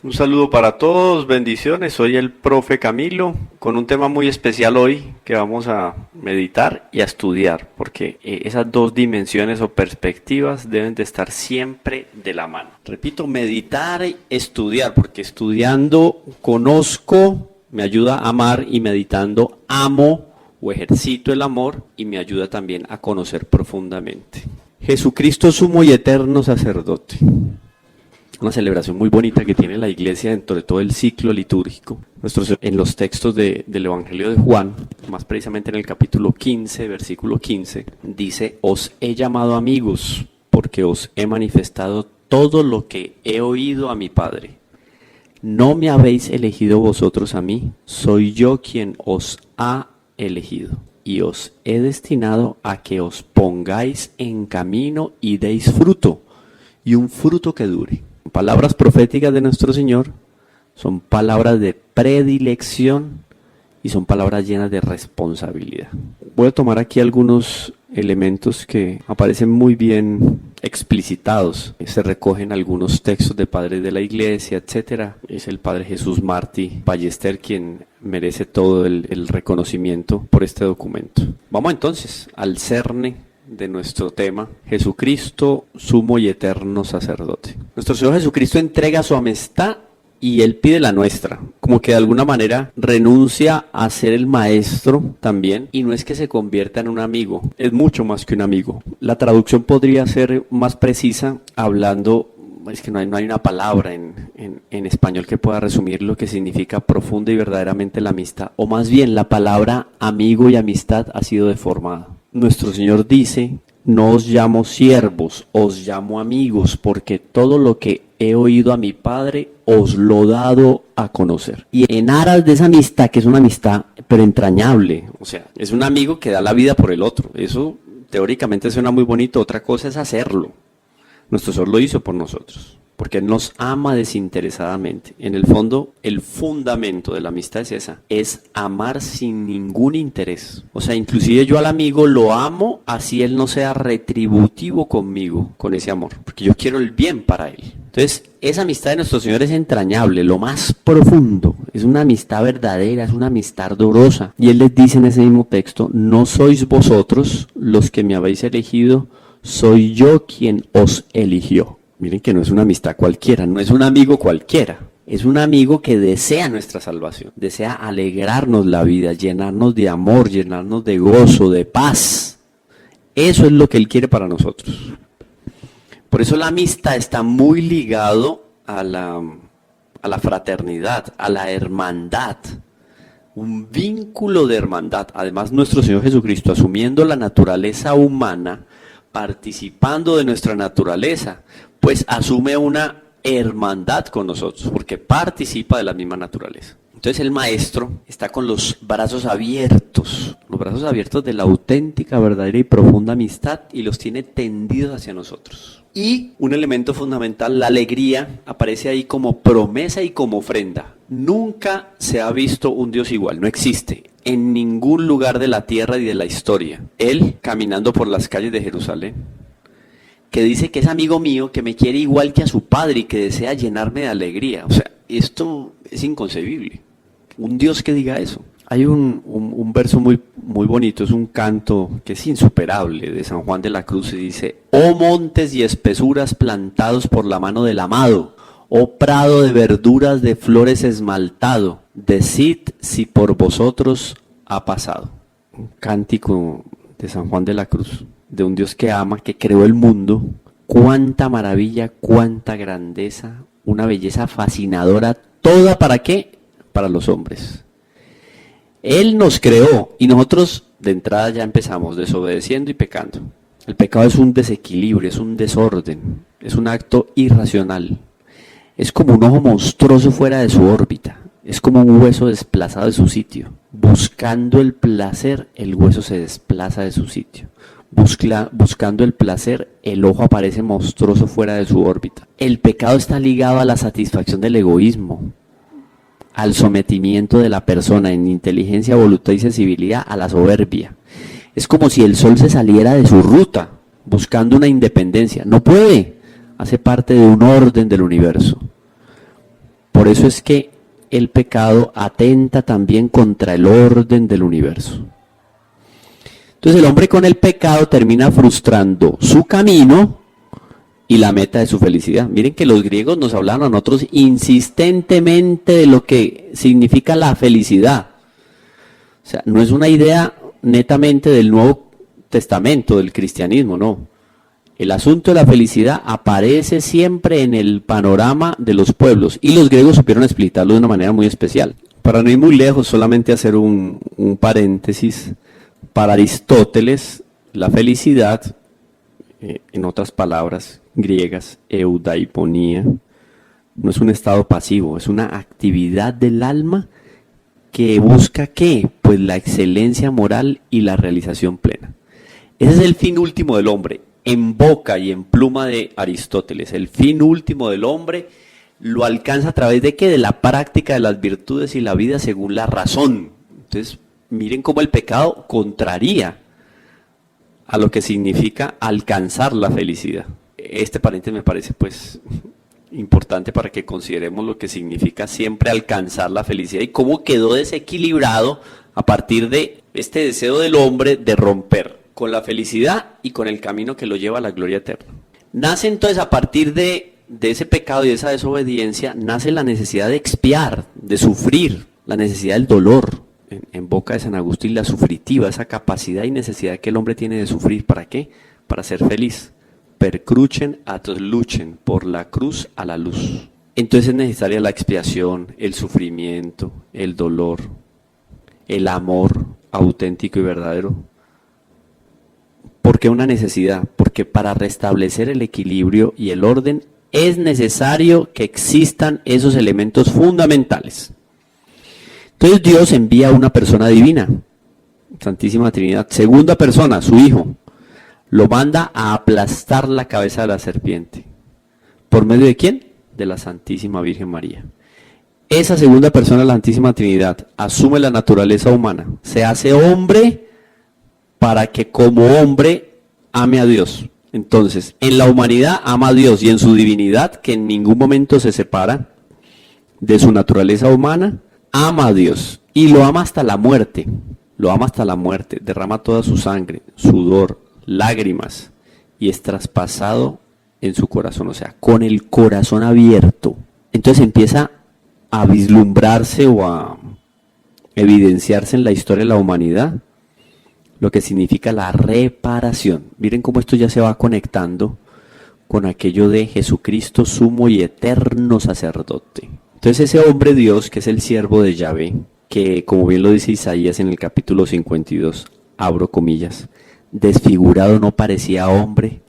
Un saludo para todos, bendiciones. Soy el profe Camilo con un tema muy especial hoy que vamos a meditar y a estudiar, porque esas dos dimensiones o perspectivas deben de estar siempre de la mano. Repito, meditar y estudiar, porque estudiando conozco, me ayuda a amar, y meditando amo o ejercito el amor y me ayuda también a conocer profundamente. Jesucristo sumo y eterno sacerdote. Una celebración muy bonita que tiene la iglesia dentro de todo el ciclo litúrgico. En los textos del Evangelio de Juan, más precisamente en el capítulo 15, versículo 15, dice: os he llamado amigos porque os he manifestado todo lo que he oído a mi Padre. No me habéis elegido vosotros a mí, soy yo quien os ha elegido. Y os he destinado a que os pongáis en camino y deis fruto, y un fruto que dure. Palabras proféticas de nuestro Señor son palabras de predilección y son palabras llenas de responsabilidad. Voy a tomar aquí algunos elementos que aparecen muy bien explicitados. Se recogen algunos textos de padres de la iglesia, etcétera. Es el padre Jesús Martí Ballester quien merece todo el reconocimiento por este documento. Vamos entonces al cerne de nuestro tema: Jesucristo, sumo y eterno sacerdote. Nuestro Señor Jesucristo entrega su amistad y Él pide la nuestra, como que de alguna manera renuncia a ser el maestro también, y no es que se convierta en un amigo, es mucho más que un amigo. La traducción podría ser más precisa hablando, es que no hay una palabra en español que pueda resumir lo que significa profunda y verdaderamente la amistad, o más bien la palabra amigo y amistad ha sido deformada. Nuestro Señor dice: no os llamo siervos, os llamo amigos, porque todo lo que he oído a mi Padre os lo he dado a conocer. Y en aras de esa amistad, que es una amistad pero entrañable, o sea, es un amigo que da la vida por el otro. Eso teóricamente suena muy bonito, otra cosa es hacerlo. Nuestro Señor lo hizo por nosotros, porque Él nos ama desinteresadamente. En el fondo, el fundamento de la amistad es esa, es amar sin ningún interés. O sea, inclusive yo al amigo lo amo así él no sea retributivo conmigo, con ese amor, porque yo quiero el bien para él. Entonces, esa amistad de nuestro Señor es entrañable, lo más profundo, es una amistad verdadera, es una amistad ardorosa. Y Él les dice en ese mismo texto: no sois vosotros los que me habéis elegido, soy yo quien os eligió. Miren que no es una amistad cualquiera, no es un amigo cualquiera. Es un amigo que desea nuestra salvación, desea alegrarnos la vida, llenarnos de amor, llenarnos de gozo, de paz. Eso es lo que Él quiere para nosotros. Por eso la amistad está muy ligado a la fraternidad, a la hermandad. Un vínculo de hermandad. Además, nuestro Señor Jesucristo, asumiendo la naturaleza humana, participando de nuestra naturaleza, pues asume una hermandad con nosotros, porque participa de la misma naturaleza. Entonces el maestro está con los brazos abiertos de la auténtica, verdadera y profunda amistad, y los tiene tendidos hacia nosotros. Y un elemento fundamental, la alegría, aparece ahí como promesa y como ofrenda. Nunca se ha visto un Dios igual, no existe en ningún lugar de la tierra y de la historia. Él, caminando por las calles de Jerusalén, que dice que es amigo mío, que me quiere igual que a su Padre y que desea llenarme de alegría. O sea, esto es inconcebible. Un Dios que diga eso. Hay un verso muy bonito, es un canto que es insuperable de San Juan de la Cruz, y dice: oh montes y espesuras plantados por la mano del amado, oh prado de verduras, de flores esmaltado, decid si por vosotros ha pasado. Un cántico de San Juan de la Cruz, de un Dios que ama, que creó el mundo. Cuánta maravilla, cuánta grandeza, una belleza fascinadora, toda ¿para qué? Para los hombres. Él nos creó y nosotros de entrada ya empezamos desobedeciendo y pecando. El pecado es un desequilibrio, es un desorden, es un acto irracional. Es como un ojo monstruoso fuera de su órbita, es como un hueso desplazado de su sitio. Buscando el placer, el hueso se desplaza de su sitio. Buscando el placer, el ojo aparece monstruoso fuera de su órbita. El pecado está ligado a la satisfacción del egoísmo, al sometimiento de la persona en inteligencia, voluntad y sensibilidad, a la soberbia. Es como si el sol se saliera de su ruta, buscando una independencia. No puede, hace parte de un orden del universo. Por eso es que el pecado atenta también contra el orden del universo. Entonces el hombre con el pecado termina frustrando su camino y la meta de su felicidad. Miren que los griegos nos hablaron a nosotros insistentemente de lo que significa la felicidad. O sea, no es una idea netamente del Nuevo Testamento, del cristianismo, no. El asunto de la felicidad aparece siempre en el panorama de los pueblos y los griegos supieron explicarlo de una manera muy especial. Para no ir muy lejos, solamente hacer un paréntesis. Para Aristóteles, la felicidad, en otras palabras griegas, eudaiponía, no es un estado pasivo, es una actividad del alma que busca ¿qué? Pues la excelencia moral y la realización plena. Ese es el fin último del hombre, en boca y en pluma de Aristóteles. El fin último del hombre lo alcanza a través de ¿qué? De la práctica de las virtudes y la vida según la razón. Entonces, miren cómo el pecado contraría a lo que significa alcanzar la felicidad. Este paréntesis me parece pues importante para que consideremos lo que significa siempre alcanzar la felicidad y cómo quedó desequilibrado a partir de este deseo del hombre de romper con la felicidad y con el camino que lo lleva a la gloria eterna. Nace entonces a partir de ese pecado y de esa desobediencia, nace la necesidad de expiar, de sufrir, la necesidad del dolor. En boca de San Agustín, la sufritiva, esa capacidad y necesidad que el hombre tiene de sufrir. ¿Para qué? Para ser feliz. Percruchen at luchen, por la cruz a la luz. Entonces es necesaria la expiación, el sufrimiento, el dolor, el amor auténtico y verdadero. ¿Por qué una necesidad? Porque para restablecer el equilibrio y el orden es necesario que existan esos elementos fundamentales. Entonces Dios envía a una persona divina, Santísima Trinidad, segunda persona, su Hijo, lo manda a aplastar la cabeza de la serpiente. ¿Por medio de quién? De la Santísima Virgen María. Esa segunda persona, la Santísima Trinidad, asume la naturaleza humana, se hace hombre para que como hombre ame a Dios. Entonces, en la humanidad ama a Dios y en su divinidad, que en ningún momento se separa de su naturaleza humana, ama a Dios y lo ama hasta la muerte, derrama toda su sangre, sudor, lágrimas y es traspasado en su corazón, o sea, con el corazón abierto. Entonces empieza a vislumbrarse o a evidenciarse en la historia de la humanidad lo que significa la reparación. Miren cómo esto ya se va conectando con aquello de Jesucristo, sumo y eterno sacerdote. Entonces ese hombre Dios, que es el siervo de Yahvé, que como bien lo dice Isaías en el capítulo 52, abro comillas, desfigurado no parecía hombre,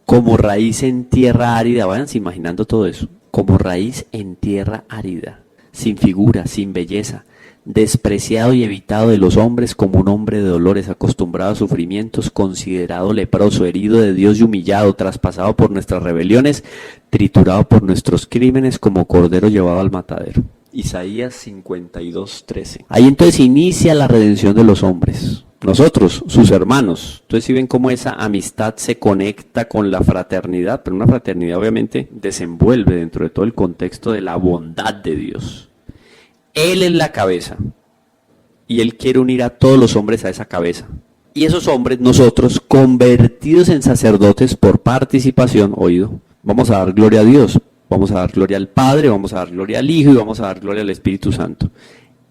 como raíz en tierra árida, váyanse imaginando todo eso, como raíz en tierra árida, sin figura, sin belleza, despreciado y evitado de los hombres, como un hombre de dolores, acostumbrado a sufrimientos, considerado leproso, herido de Dios y humillado, traspasado por nuestras rebeliones, triturado por nuestros crímenes, como cordero llevado al matadero. Isaías 52:13. Ahí entonces inicia la redención de los hombres. Nosotros, sus hermanos. Entonces si ven cómo esa amistad se conecta con la fraternidad, pero una fraternidad obviamente desenvuelve dentro de todo el contexto de la bondad de Dios. Él es la cabeza y Él quiere unir a todos los hombres a esa cabeza. Y esos hombres, nosotros, convertidos en sacerdotes por participación, oído, vamos a dar gloria a Dios, vamos a dar gloria al Padre, vamos a dar gloria al Hijo y vamos a dar gloria al Espíritu Santo.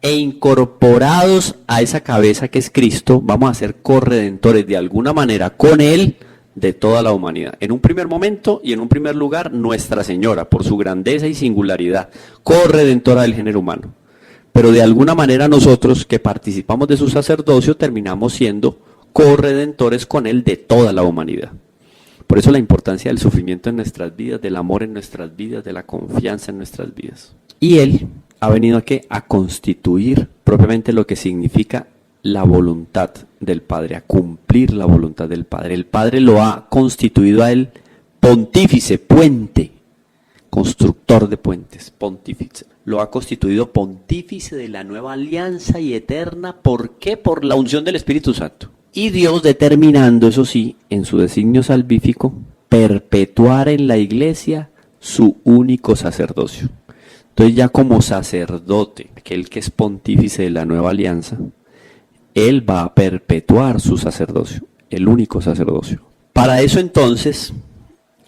E incorporados a esa cabeza que es Cristo, vamos a ser corredentores de alguna manera con Él de toda la humanidad. En un primer momento y en un primer lugar, Nuestra Señora, por su grandeza y singularidad, corredentora del género humano. Pero de alguna manera nosotros que participamos de su sacerdocio terminamos siendo corredentores con Él de toda la humanidad. Por eso la importancia del sufrimiento en nuestras vidas, del amor en nuestras vidas, de la confianza en nuestras vidas. Y Él ha venido aquí a constituir propiamente lo que significa la voluntad del Padre, a cumplir la voluntad del Padre. El Padre lo ha constituido a Él pontífice, puente, constructor de puentes, pontífice. Lo ha constituido pontífice de la nueva alianza y eterna. ¿Por qué? Por la unción del Espíritu Santo. Y Dios determinando, eso sí, en su designio salvífico, perpetuar en la Iglesia su único sacerdocio. Entonces ya como sacerdote, aquel que es pontífice de la nueva alianza, él va a perpetuar su sacerdocio, el único sacerdocio. Para eso entonces,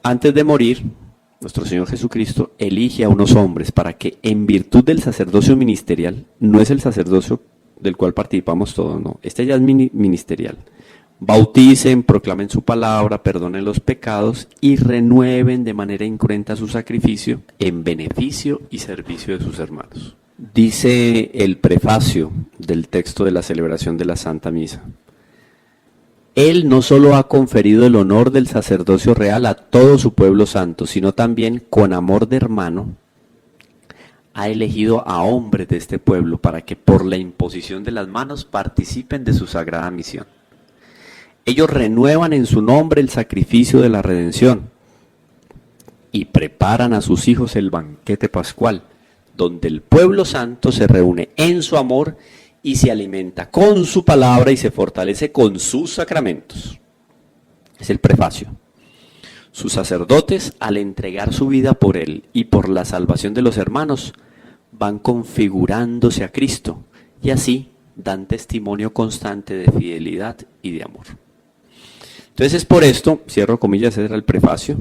antes de morir, nuestro Señor Jesucristo elige a unos hombres para que en virtud del sacerdocio ministerial, no es el sacerdocio del cual participamos todos, no, este ya es ministerial, bauticen, proclamen su palabra, perdonen los pecados y renueven de manera incruenta su sacrificio en beneficio y servicio de sus hermanos. Dice el prefacio del texto de la celebración de la Santa Misa: Él no solo ha conferido el honor del sacerdocio real a todo su pueblo santo, sino también, con amor de hermano, ha elegido a hombres de este pueblo para que por la imposición de las manos participen de su sagrada misión. Ellos renuevan en su nombre el sacrificio de la redención y preparan a sus hijos el banquete pascual, donde el pueblo santo se reúne en su amor y se alimenta con su palabra y se fortalece con sus sacramentos. Es el prefacio. Sus sacerdotes, al entregar su vida por él y por la salvación de los hermanos, van configurándose a Cristo y así dan testimonio constante de fidelidad y de amor. Entonces es por esto, cierro comillas, ese era el prefacio,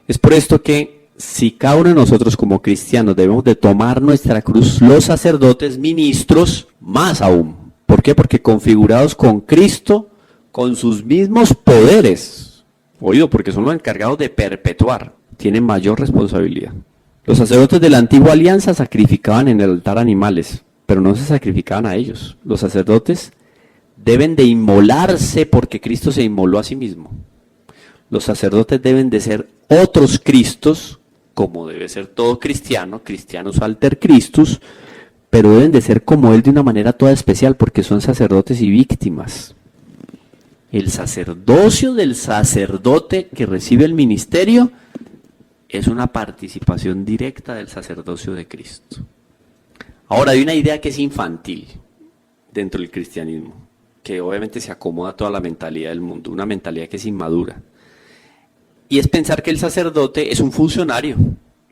es por esto que si cada uno de nosotros como cristianos debemos de tomar nuestra cruz, los sacerdotes ministros más aún. ¿Por qué? Porque configurados con Cristo, con sus mismos poderes, oído, porque son los encargados de perpetuar, tienen mayor responsabilidad. Los sacerdotes de la antigua alianza sacrificaban en el altar animales, pero no se sacrificaban a ellos. Los sacerdotes deben de inmolarse porque Cristo se inmoló a sí mismo. Los sacerdotes deben de ser otros Cristos, como debe ser todo cristiano, Christianus alter Christus, pero deben de ser como Él de una manera toda especial porque son sacerdotes y víctimas. El sacerdocio del sacerdote que recibe el ministerio es una participación directa del sacerdocio de Cristo. Ahora, hay una idea que es infantil dentro del cristianismo, que obviamente se acomoda a toda la mentalidad del mundo, una mentalidad que es inmadura. Y es pensar que el sacerdote es un funcionario,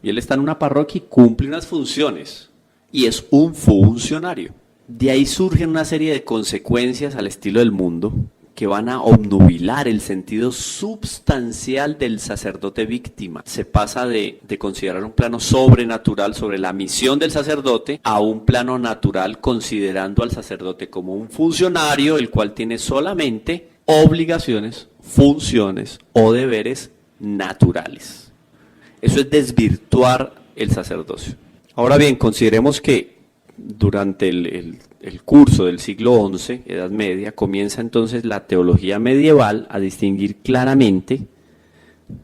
y él está en una parroquia y cumple unas funciones, y es un funcionario. De ahí surgen una serie de consecuencias al estilo del mundo, que van a obnubilar el sentido substancial del sacerdote víctima. Se pasa de considerar un plano sobrenatural sobre la misión del sacerdote a un plano natural considerando al sacerdote como un funcionario, el cual tiene solamente obligaciones, funciones o deberes naturales. Eso es desvirtuar el sacerdocio. Ahora bien, consideremos que durante el curso del siglo XI, Edad Media, comienza entonces la teología medieval a distinguir claramente,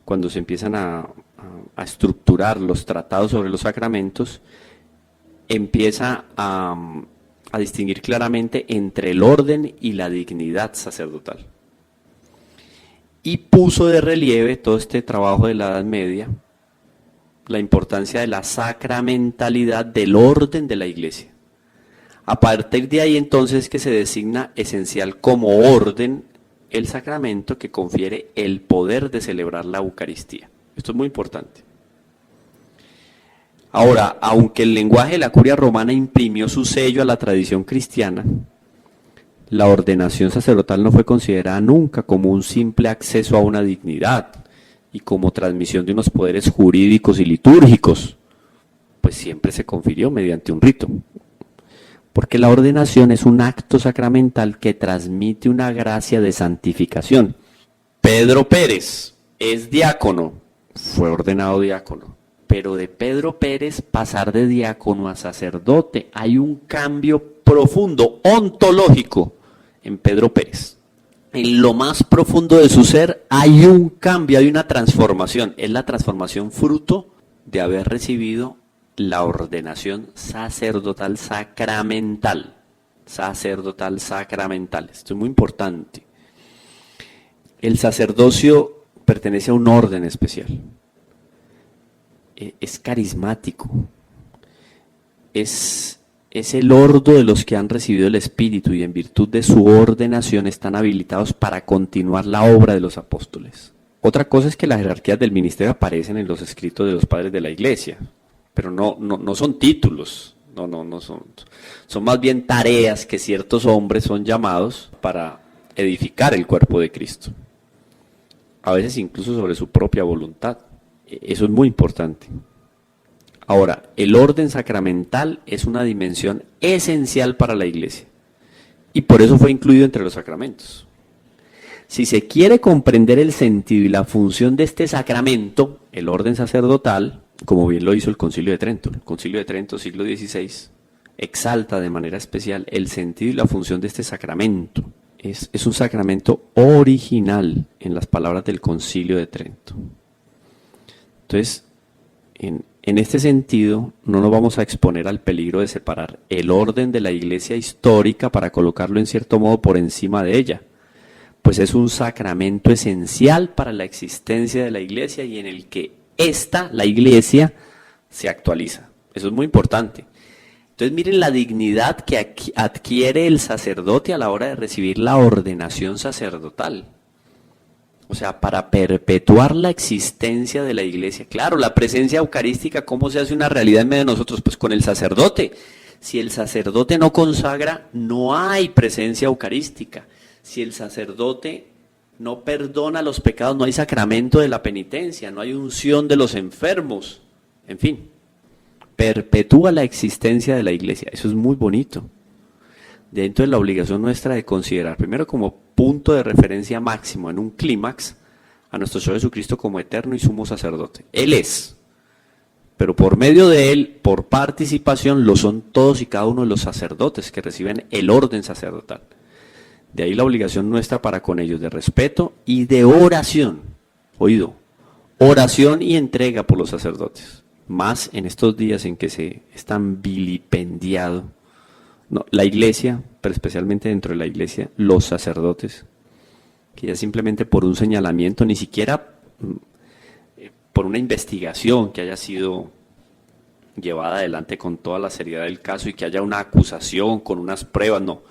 cuando se empiezan a estructurar los tratados sobre los sacramentos, empieza a distinguir claramente entre el orden y la dignidad sacerdotal. Y puso de relieve todo este trabajo de la Edad Media, la importancia de la sacramentalidad del orden de la Iglesia. A partir de ahí entonces que se designa esencial como orden el sacramento que confiere el poder de celebrar la Eucaristía. Esto es muy importante. Ahora, aunque el lenguaje de la curia romana imprimió su sello a la tradición cristiana, la ordenación sacerdotal no fue considerada nunca como un simple acceso a una dignidad y como transmisión de unos poderes jurídicos y litúrgicos, pues siempre se confirió mediante un rito. Porque la ordenación es un acto sacramental que transmite una gracia de santificación. Pedro Pérez es diácono, fue ordenado diácono, pero de Pedro Pérez pasar de diácono a sacerdote, hay un cambio profundo, ontológico, en Pedro Pérez. En lo más profundo de su ser hay un cambio, hay una transformación. Es la transformación fruto de haber recibido la ordenación sacerdotal sacramental. Sacerdotal sacramental. Esto es muy importante. El sacerdocio pertenece a un orden especial. Es carismático. Es el ordo de los que han recibido el Espíritu y en virtud de su ordenación están habilitados para continuar la obra de los apóstoles. Otra cosa es que las jerarquías del ministerio aparecen en los escritos de los padres de la Iglesia. pero no son títulos, no son más bien tareas que ciertos hombres son llamados para edificar el cuerpo de Cristo, a veces incluso sobre su propia voluntad. Eso es muy importante. Ahora, el orden sacramental es una dimensión esencial para la iglesia y por eso fue incluido entre los sacramentos. Si se quiere comprender el sentido y la función de este sacramento, el orden sacerdotal, como bien lo hizo el Concilio de Trento. El Concilio de Trento, siglo XVI, exalta de manera especial el sentido y la función de este sacramento. Es un sacramento original en las palabras del Concilio de Trento. Entonces, en este sentido, no nos vamos a exponer al peligro de separar el orden de la iglesia histórica para colocarlo en cierto modo por encima de ella, pues es un sacramento esencial para la existencia de la iglesia y en el que la iglesia, se actualiza. Eso es muy importante. Entonces miren la dignidad que adquiere el sacerdote a la hora de recibir la ordenación sacerdotal. O sea, para perpetuar la existencia de la iglesia. Claro, la presencia eucarística, ¿cómo se hace una realidad en medio de nosotros? Pues con el sacerdote. Si el sacerdote no consagra, no hay presencia eucarística. Si el sacerdote no perdona los pecados, no hay sacramento de la penitencia, no hay unción de los enfermos. En fin, perpetúa la existencia de la iglesia. Eso es muy bonito. Dentro de la obligación nuestra de considerar, primero como punto de referencia máximo, en un clímax, a nuestro Señor Jesucristo como eterno y sumo sacerdote. Él es, pero por medio de Él, por participación, lo son todos y cada uno de los sacerdotes que reciben el orden sacerdotal. De ahí la obligación nuestra para con ellos de respeto y de oración. Oído, oración y entrega por los sacerdotes. Más en estos días en que se es tan vilipendiado. No, la iglesia, pero especialmente dentro de la iglesia, los sacerdotes, que ya simplemente por un señalamiento, ni siquiera por una investigación que haya sido llevada adelante con toda la seriedad del caso y que haya una acusación con unas pruebas, no.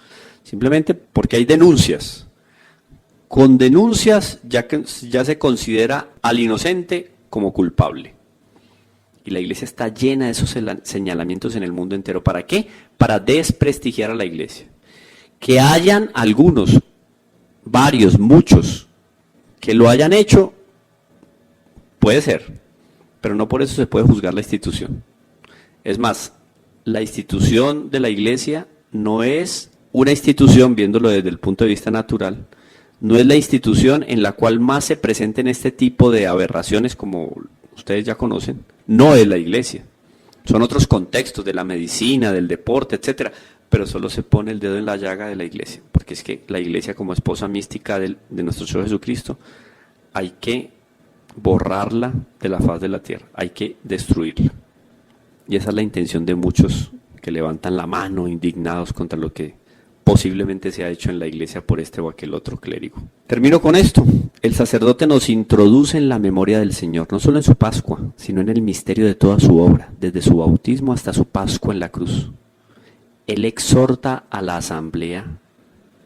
Simplemente porque hay denuncias. Con denuncias ya se considera al inocente como culpable. Y la iglesia está llena de esos señalamientos en el mundo entero. ¿Para qué? Para desprestigiar a la iglesia. Que hayan algunos, varios, muchos, que lo hayan hecho, puede ser, pero no por eso se puede juzgar la institución. Es más, la institución de la iglesia no es una institución, viéndolo desde el punto de vista natural, no es la institución en la cual más se presenten este tipo de aberraciones como ustedes ya conocen, no es la iglesia. Son otros contextos de la medicina, del deporte, etcétera, pero solo se pone el dedo en la llaga de la iglesia, porque es que la iglesia como esposa mística de nuestro Señor Jesucristo, hay que borrarla de la faz de la tierra, hay que destruirla. Y esa es la intención de muchos que levantan la mano indignados contra lo que posiblemente se ha hecho en la iglesia por este o aquel otro clérigo. Termino con esto. El sacerdote nos introduce en la memoria del Señor, no solo en su Pascua, sino en el misterio de toda su obra, desde su bautismo hasta su Pascua en la cruz. Él exhorta a la asamblea,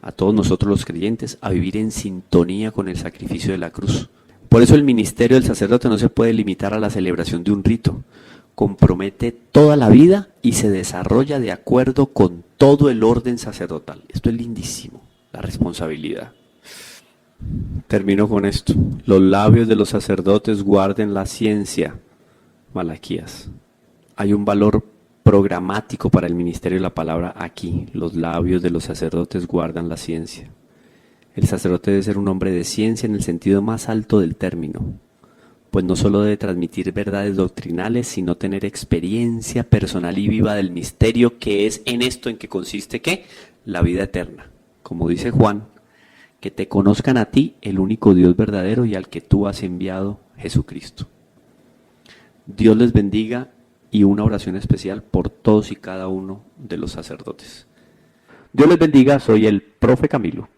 a todos nosotros los creyentes, a vivir en sintonía con el sacrificio de la cruz. Por eso el ministerio del sacerdote no se puede limitar a la celebración de un rito. Compromete toda la vida y se desarrolla de acuerdo con todo el orden sacerdotal. Esto es lindísimo, la responsabilidad. Termino con esto. Los labios de los sacerdotes guarden la ciencia. Malaquías. Hay un valor programático para el ministerio de la palabra aquí. Los labios de los sacerdotes guardan la ciencia. El sacerdote debe ser un hombre de ciencia en el sentido más alto del término, pues no solo debe transmitir verdades doctrinales, sino tener experiencia personal y viva del misterio, que es en esto en que consiste, ¿qué? La vida eterna. Como dice Juan, que te conozcan a ti, el único Dios verdadero y al que tú has enviado, Jesucristo. Dios les bendiga y una oración especial por todos y cada uno de los sacerdotes. Dios les bendiga, soy el profe Camilo.